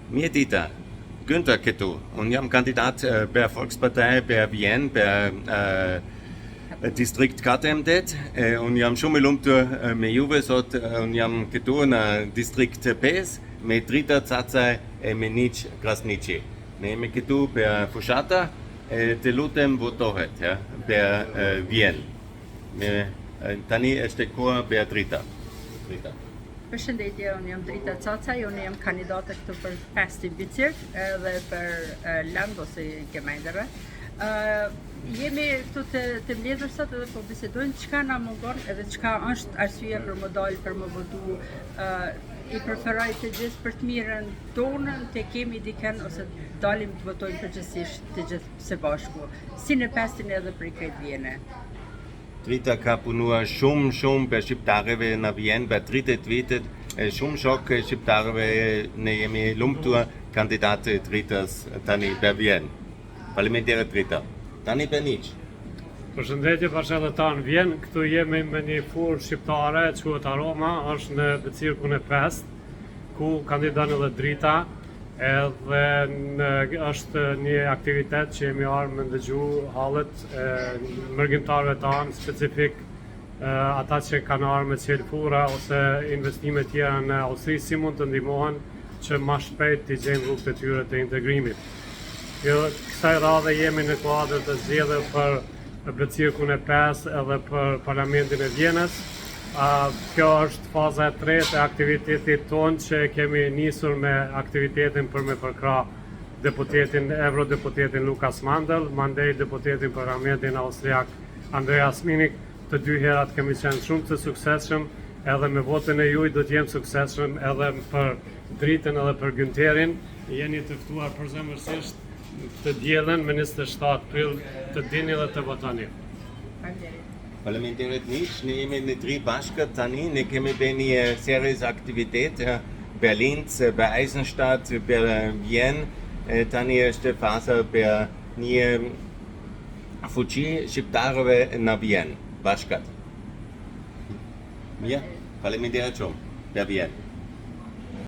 Mietita, Günther këtu. Unë jam kandidat për Volkspartij për Wien, për distrikt 14. Unë jam shumë i lumtur me juve sot. Unë jam këtu në distrikt 5 me drita Cacaj e me Nic Krasniqi. Ne jemi këtu për fushata të lutem votohet për Wien. Tani është koha për drita. Përshëndetje, unë jam Drita Cacaj, unë jam kandidate këtu për 5 bezirk edhe për land ose gemeindere. Jemi këtu të mbledhur sot edhe po bisedojmë çka na mungon edhe çka është arsye për më dalë për më votu. I preferoj të gjithë për të mirën tonën të kemi diken ose dalim të votojmë përgjithsisht të gjithë së bashku. Si në pestin edhe për i krejt Viene. Drita ka punuar shumë për shqiptarëve në Wien, për 30 vitet, shumë shok shqiptarëve ne jemi lumtur kandidatë Dritas tani për Wien. Faleminderit Drita. Tani për Nic. Përshëndetje bashkëdhetar në Wien, këtu jemi me një furë shqiptare, quhet Aroma, është në bezirkun e 5, ku kandidan edhe Drita, edhe është një aktivitet që jemi arë me ndëgju halët mërgjimtarëve tanë, specifik ata që kanë arë me qelë fura ose investime tjera në Austri, si mund të ndihmohen që ma shpejt të gjejnë rrugët e tyre të integrimit. Kësaj radhe jemi në kuadër të zgjedhjeve për bezirkun e 5 edhe për Parlamentin e Vienës. Kjo është faza e tretë e aktivitetit tonë që kemi nisur me aktivitetin për me përkra eurodeputetin Lukas Mandel, mandej deputetin Parlamentin Austriak Andreas Minik. Të dy herat kemi qenë shumë të suksesshëm, edhe me votën e juaj do të jem suksesshëm edhe për Dritën edhe për Günterin. Jeni të ftuar përzemërsisht të diellën me 27 prill të dini dhe të votoni. Faleminderit Nic, ne jemi në 3 bashkët tani, ne kemi bërë një series aktivitet, Berlin, për Eisenstadt, për Wien, tani është faza për një fuqi shqiptarëve në Wien, bashkët. Faleminderit shumë, për Wien.